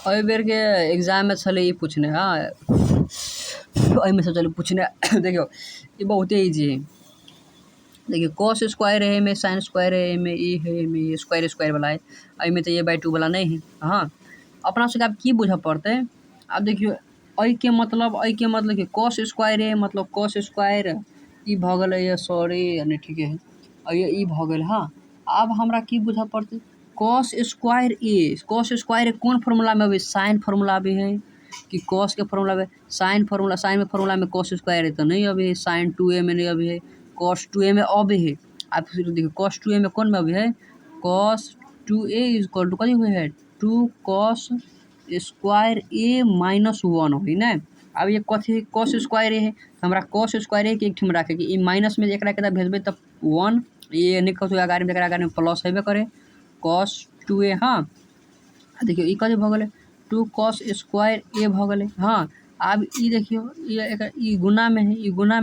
एहि बेर के एग्जाम में छलै ई पूछने हाँ एहिमे से चलू पूछने देखियो ई बहुते इजी है। देखिए कॉस स्क्वायर है में साइन स्क्वायर है में ई है में ये स्क्वायर स्क्वायर वाला है एहिमे तो a/2 वाला नहीं है। हाँ अपना सबके आब की बुझे पड़ते आब देखियो एहि के मतलब कि कॉस स्क्वायर है मतलब कॉस स्क्वायर ई भ गेलै सॉरी नहीं ठीक है ये ई भ गेल। हाँ आब हमरा की बुझे पड़ते कॉस स्क्वायर कौन फॉर्मूला में अबे साइन फॉर्मूला अबे है कि कॉस के फॉर्मूला में साइन में फॉर्मूला में कॉस स्क्वायर है तो नहीं अबे है साइन 2a में नहीं अबे है कॉस 2a में अबे है। आप फिर देखिए कॉस 2a में कौन में अबे है कॉस 2a इक्वल टू कथी हुए है 2 कॉस स्क्वायर a माइनस 1 हुई ना। अब ये कथी कॉस स्क्वायर है हमरा कॉस स्क्वायर के एक ठिम रखे कि माइनस में एकरा केतना भेजबे तब 1 ये नहीं कहू आगार में प्लस हेबे करे कॉस 2a। हाँ देखियो ई कथी भ गेलै 2 cos स्क्वायर a भ गेलै। हाँ आब ई देखियो ई गुना में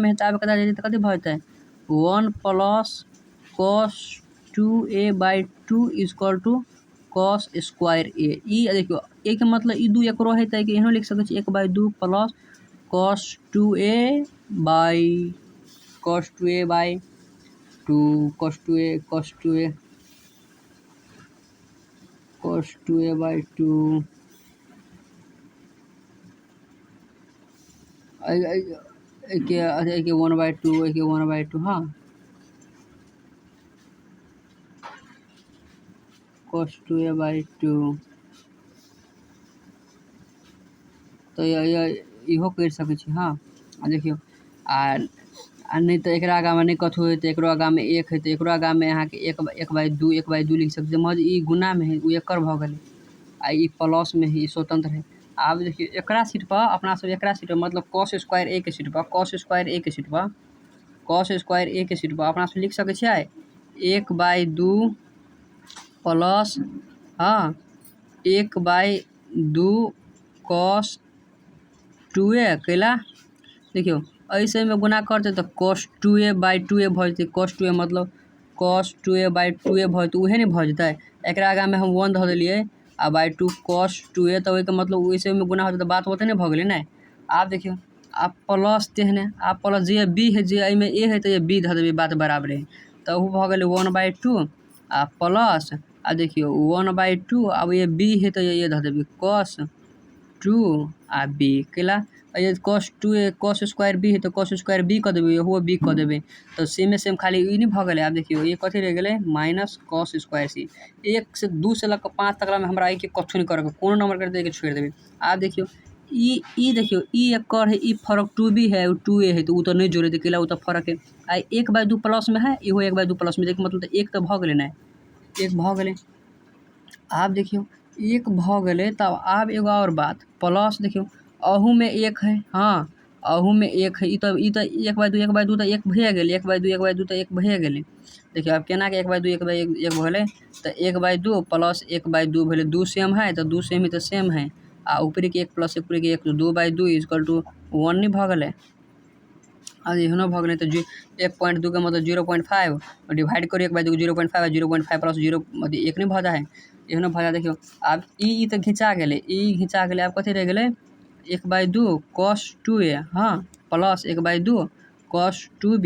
है तो आब कता जेतै तो कथी भ जेतै 1 plus cos 2a/2 equal to cos square a। ई देखियो a के मतलब ई 2 एकरो है तो एहनो लिख सकै छी 1/2 plus cos 2a/2 cos 2a/2 के 1/2 हाँ cos 2a/2 तो इहो कर सकै छी। हाँ देखियो आ नहीं तो एकरा आगा में नहीं कथु है तो एकरो आगा में 1 है तो एकरो आगा में यहाँ के 1/2 लिख सकते मज ई गुना में है उ एकर भ गेलै आ ई प्लस में है ई स्वतंत्र है। आब देखियो एकरा सीट पर अपना सब एकरा सीट पर मतलब cos स्क्वायर a के सीट पर cos स्क्वायर a के सीट पर अपना सब लिख सकै छियै 1/2 प्लस हाँ 1/2 cos 2a कैला देखियो ऐसे में गुना करते तो cos 2a/2a भ जेतै cos 2a मतलब cos 2a/2a भ जेतै उहे नहीं भ जेतै एकरा आगा में हम 1 ध देलिए आ /2 cos 2a तो ओके मतलब वैसे में गुना होते तो बात होते नहीं भ गेलै ना। आप देखियो आप प्लस तेहने आप प्लस जे b है जे एमे a है तो ये b ध देबे बात बराबर है तो उ भ गेलै 1/2 आ प्लस आ देखियो 1/2 अब ये b है तो ये ध देबे cos 2 आ b कैला ये cos 2a cos square b है तो cos स्क्वायर b क देबे हो b क देबे तो सेम खाली ई नहीं भ गेलै। अब देखियो ये कथी रह गेलै माइनस cos स्क्वायर c 1 से 2 से लेकर 5 तक में हमरा के कछु नहीं करे कोनो नंबर कर दे के छोड़ देबे। आप देखियो ई देखियो ई एकर है ई फर्क 2b है 2a है तो उ तो नहीं जोड़े दे केला उ तो फर्क है आ 1/2 प्लस में है इहो 1/2 प्लस में देख मतलब तो 1 तो भ गेलै ना 1 भ गेलै। आप देखियो 1 भ गेलै तब आब एगो और बात प्लस देखियो अहू में 1 है। हाँ अहू में 1 है ई तो 1/2 तो 1 भे गेलै 1/2 तो 1 भे गेलै। देखियो अब केना के 1/2 1 भेलै तो 1/2 प्लस 1/2 भेलै 2 सेम है तो 2 सेम ही तो सेम है आ ऊपरी के 1 प्लस ऊपरी के 1 तो 2/2 इक्वल टू 1 नहीं भ गेलै। आ एहनो भ गेलै तो 1.2 के मतलब 0.5 डिवाइड करी 1/2 0.5 0.5 प्लस 0 मतलब 1 नहीं भ जा है एहनो भ जा। देखियो अब ई तो घिंचा गेलै अब कथी रह गेलै 1/2 cos 2a हाँ प्लस 1/2 cos 2b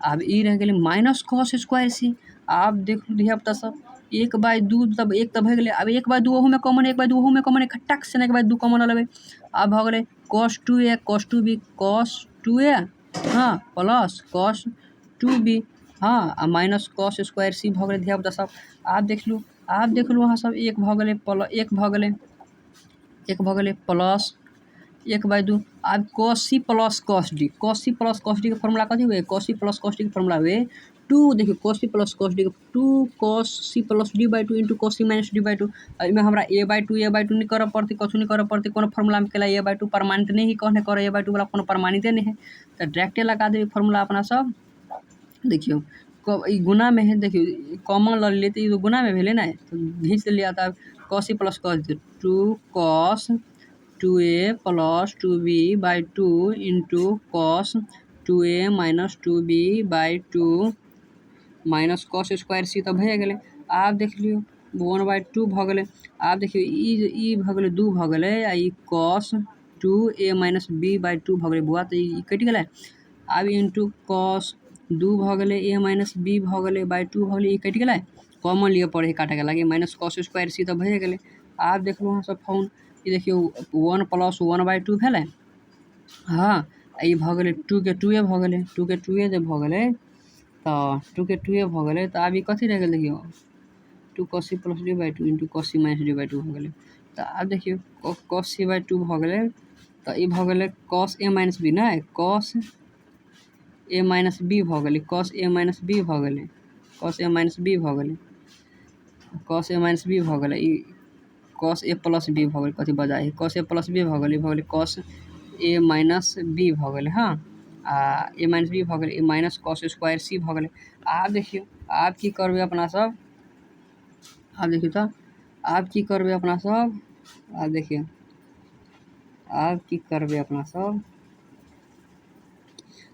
अब ई रह गेलै माइनस cos स्क्वायर c। आप देख धिया पुता सब 1/2 तब 1 तो भ गेलै अब 1/2 ओहू में कॉमन है 1/2 ओहू में कॉमन है खटक से 1/2 कॉमन लेबै अब भ गेलै cos 2a cos 2b cos 2a हाँ प्लस cos 2b हाँ आ माइनस cos स्क्वायर c भ गेलै धिया पुता सब। आप देख लू अहाँ सब 1 भ गेलै प्लस 1/2 अब cos c plus cos d के फॉर्मूला कथी हुए cos c plus cos d के फॉर्मूला हुए 2 देखियो cos c plus cos d 2 cos c plus d/2 into cos c minus d/2 इमे हमरा a/2 नहीं करे पड़ती कछु नहीं करे पड़ती कोनो फॉर्मूला में केला a/2 परमाणित नहीं ही कहने करे a/2 वाला कोनो परमाणित नहीं है तो डायरेक्टे लगा देबे फॉर्मूला अपना सब। देखियो ई गुना में है देखियो कॉमन ले लिए तो ई गुना में भेले ना तो घींच लिया था cos c plus cos d 2 cos 2a plus 2b/2 into cos 2a minus 2b/2 minus cos square c तो भे गेलै। आप देख लियो 1/2 भऽ गेलै। आब देखियौ ई भऽ गेलै 2 भऽ गेलै आ ई cos 2a-b/2 भऽ गेलै बौआ, तऽ ई कटि गेलै। आब इंटू cos 2 भऽ गेलै a-b भऽ गेलै /2 भऽ गेलै, ई कटि गेलै। कॉमन लिअ पड़ै हइ काटैके लागि, माइनस cos स्क्वायर c तऽ भए गेलै। आब देखलहुँ अहाँसभ फोन, ई देखियौ 1 + 1/2 भेलै। हाँ, ई भऽ गेलै 2 के 2 भऽ गेलै। 2 के 2 जे भऽ गेलै तऽ 2 के 2 भऽ गेलै, तऽ आब ई कथी रहि गेल देखियौ 2 cos c + d/2 into cos c - d/2 भऽ गेलै। तऽ आब देखियौ cos c/2 भऽ गेलै, तऽ ई भऽ गेलै cos a - b नहि, cos a - b भऽ गेलै, cos a - b भऽ गेलै, cos a - b भऽ गेलै, cos a - b भऽ गेलै। ई cos a + b भऽ गेलै, कथी बजाइ हइ, cos a + b भऽ गेलै cos a - b भऽ गेलै। हाँ, आ a - b भऽ गेलै, माइनस cos स्क्वायर c भऽ गेलै। आब देखियौ आब की करबै अपना सब, आब देखियौ तऽ आब की करबै अपना सब, आब देखियौ आब की करबै अपना सब।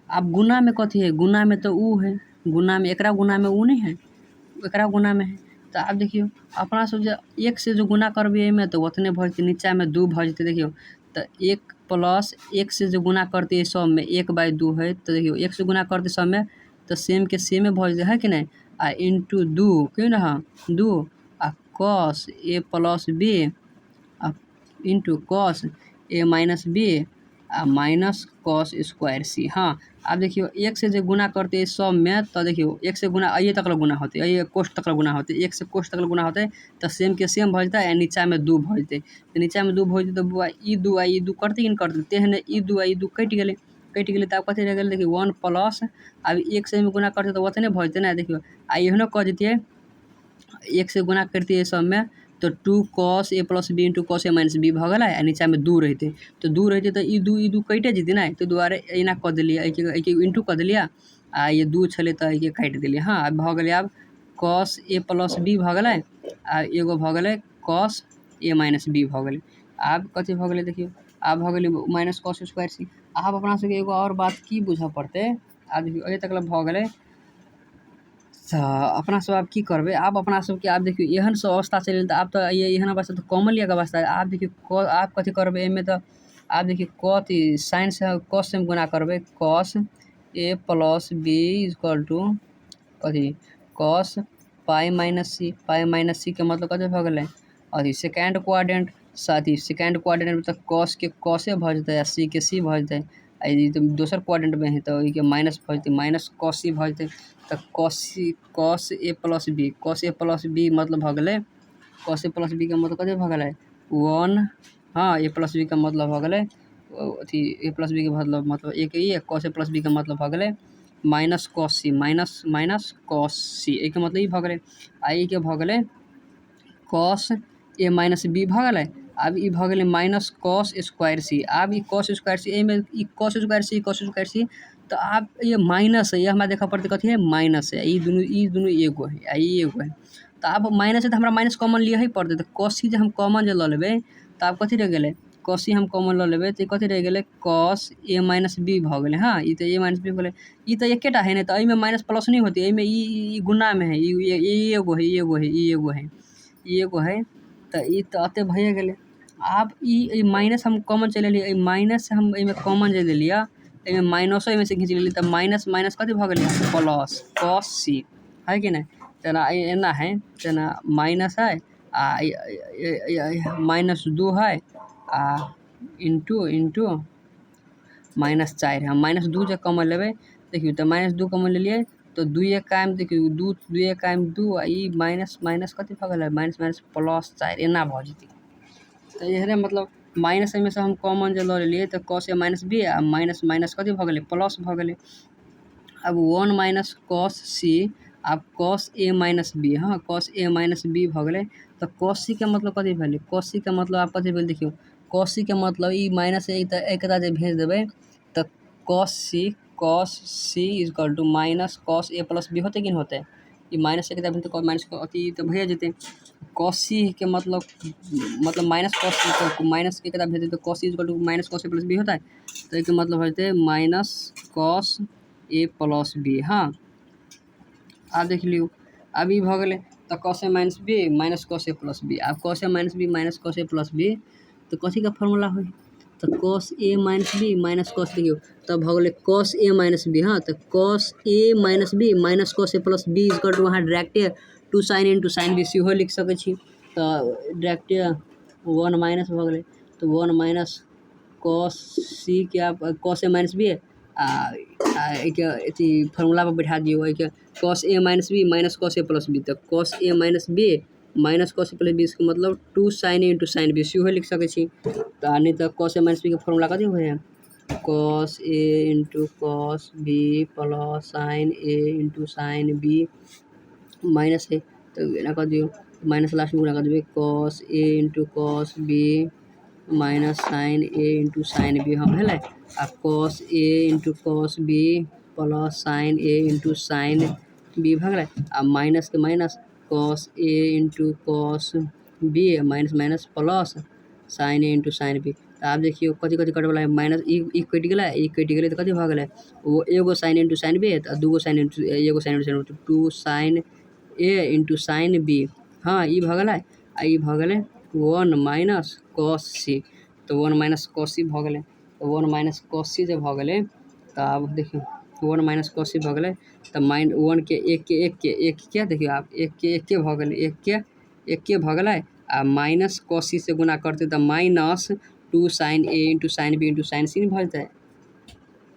आब गुना में कथी है, गुना में तो उ है, गुना में एकरा गुना में उ नहीं है, एकरा गुना में है। तो आब देखियौ अपना सब जे 1 से जो गुना करबै एहिमे तऽ ओतने भऽ जेतै, नीचा में 2 भऽ जेतै। देखियौ तऽ 1 + 1 से जो गुना करतै सब में 1/2 है, तो देखियौ 1 से गुना करतै सब में तो सेम के सेमे भऽ जेतै, है कि नहीं। आ इंटू 2 क्यों ना, 2 आ cos a + b आ इंटू cos a - b आ माइनस cos स्क्वायर c। हाँ, अब देखियो 1 से जो गुना करते सब में, तो देखियो 1 से गुना आइए तक गुना होते, आइए कोष्ट तक गुना होते, 1 से कोष्ट तक गुना होते, तो सेम के सेम भऽ जेतै, नीचा में 2 भऽ जेतै। तो नीचा में 2 भऽ जेतै, तो बुआ ई 2 आ ई 2 करते कि नहीं करते, तेहने ई 2 आ ई 2 कटि गेलै। कटि गेलै तऽ आब कथी रह गेलै देखियौ 1 प्लस, अब 1 से में गुना करते तो ओतने भऽ जेतै ना। देखियौ आ एहनो कह देतियै 1 से गुना करतियै सब में, तो 2 cos a + b into cos a - b भऽ गेलै, आ नीचा में 2 रहते। तो 2 रहते तो ई 2 कटे जेतै ना, तो दुआरे एना कऽ देलियै, एके इंटू कऽ देलियै, आ ये 2 छलै तऽ एके काटि देलियै। हाँ, अब भऽ गेलै आब cos a + b भऽ गेलै, आ एगो भऽ गेलै cos a - b भऽ गेलै। आब कथी भऽ गेलै देखियौ, आब भऽ गेलै माइनस cos स्क्वायर c। आब अपना सबके एगो और बात की बुझऽ पड़तै, आब देखियौ अभी तक भऽ गेलै। अपना सब आब की करबै, आब अपना सबके आब देखियौ एहन सब अवस्था चलि गेल, तऽ आब तऽ ये एहन अवस्था तऽ कॉमन लिअ के अवस्था है। आब देखियौ आब कथी करबै एहिमे, तऽ आब देखियौ कथी साइन से cos से गुना करबै, cos a + b = कथी cos π - c, π - c के मतलब कथी भऽ गेलै अथी सेकेंड क्वाड्रेंट, साथ ही सेकेंड क्वाड्रेंट में तऽ cos के cos भऽ जेतै, आ c के c भऽ जेतै। आ ई तो दोसर क्वाड्रेंट में है, तो के माइनस भऽ जेतै, माइनस cos c भऽ जेतै। तऽ cos a + b, cos a + b मतलब भऽ गेलै, cos a + b के मतलब कथी भऽ गेलै 1। हाँ, a + b के मतलब भऽ गेलै अथी, a + b के मतलब एक ही है, cos a + b के मतलब भऽ गेलै minus cos c, minus cos c, एक मतलब ई भऽ गेलै। आ ई के भऽ गेलै cos a - b भऽ गेलै। अब ई भऽ गेलै माइनस cos स्क्वायर c। आब ई cos स्क्वायर c एहिमे ई cos स्क्वायर c, तो आब ये माइनस है, ये हमरा देखा पड़तै कथी है माइनस है, ई दुनू एगो है, आ ई एगो है। तो आब माइनस है तो हमरा माइनस कॉमन लिअ ही पड़तै, तो cos c जे हम कॉमन जे लऽ लेबै, तो आब कथी रह गेलै cos c हम कॉमन लऽ लेबै, तो कथी रह गेलै cos a - b भऽ गेलै। हाँ, ई तो a - b भऽ गेलै, ई तो एकेटा है, नहीं तो एहिमे माइनस प्लस नहीं होती, एहिमे ई गुना में है, ई एगो है, ई एगो है, ई एगो है, ई एगो है। तो ई तो अते भइए गेलै। आब ई माइनस हम कॉमन चले एलियै, माइनस हम एहिमे कॉमन जे लेलियै, एहिमे माइनसो एहिमे से घींच लेलियै, तऽ माइनस कथी भऽ गेलै प्लस cos c, है कि नहीं। तेना एना है, तेना माइनस है, आ -2 है, आ इंटू -4 है। हम -2 जे कॉमन लेबै, देखियौ तऽ -2 कॉमन लेलियै, तो 2 कायम देखियौ 2 कायम 2, आ ई माइनस कथी भऽ गेलै माइनस +4 एना भऽ जेतै। तो एहने मतलब माइनस में से हम कॉमन जो लऽ लेलियै, तो cos a - b आ माइनस कथी भऽ गेलै प्लस भऽ गेलै। अब 1 माइनस cos c, अब cos a - b। हाँ, cos a - b भऽ गेलै। तो cos c के मतलब कथी भेलै, cos c के मतलब आप कथी भेल देखियौ, cos c के मतलब ई माइनस एकरा जे भेज देबै, तो cos c = minus cos a + b होतै कि नहीं होतै, ई माइनस एक भेजतै माइनस अथी तो भैया जेतै। cos c के मतलब माइनस cos c, माइनस के भेज देते, cos c = minus cos a + b होता है, तो एक मतलब हो जेतै माइनस cos a + b। हाँ, आब देख लियौ, अब ई भऽ गेलै। तो cos A minus B minus cos A plus B. अब cos A minus B minus cos A plus B तो कथी का फॉर्मूला हो तो cos A minus B minus cos देखियो तब हो गए कॉस ए माइनस बी। हाँ तो cos A minus B minus cos A plus B is two वहाँ डायरेक्टे two sine into sine B सेहो लिख सकै छी। तो डायरेक्टे 1 माइनस हो गए तो 1 माइनस कॉस सी के कॉस ए माइनस बी अथी फॉर्मूला पर बैठा दियो cos A minus B minus cos A plus B. तो cos A minus B minus cos A plus B इसका मतलब 2 sine A into sine B सेहो लिख सकै छी। तो नहीं तो कॉस ए माइनस बी के फॉर्मूला कथी हो cos A into cos B plus sine A into sine B minus है तो एना कर दियो माइनस लास्ट में गुणा कर देबे cos A into cos B minus sine A into sine B हम है आ cos A into cos B plus sine A into sine B भगल आ माइनस के minus cos A into cos B minus minus plus sine A into sine B. तो आप देखिए कथी कथी कटे वाला है माइनस ई कट गए तो कथी भ गए वो एगो साइन इंटू साइन बी तो दूगो साइन इंटू एगो sign into sign 2 sine A into sine B. हाँ ई भ गए आ ई भ गए 1 माइनस कॉस सी। तो 1 माइनस कॉस सी भ गए तो 1 माइनस कॉस सी जब भ गए तो अब देखियो 1 माइनस कॉस सी भ गए तो माइन 1 के एक क्या देखियो आप एक के भ गए एक के भ गए आ माइनस कॉस सी से गुना करते तो minus 2 sine A into sine B into sine C नहीं भजता है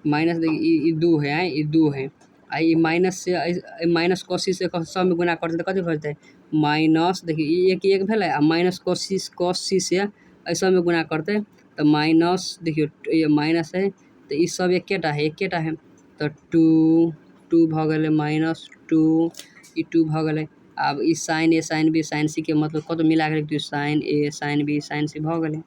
माइनस देखिए 2 है ये 2 है आई माइनस से माइनस कॉस सी से सब में गुना करते तो कथी भजता है माइनस देखिए एक भेल आ माइनस कॉस सी से ऐसा में गुना करते तो माइनस देखियो ये माइनस है तो ये सब एकेटा है तो 2 भ गए माइनस 2 ई 2 भ गए। अब ई साइन ए साइन बी साइन सी के मतलब कत मिला के साइन ए साइन बी साइन सी भ गए।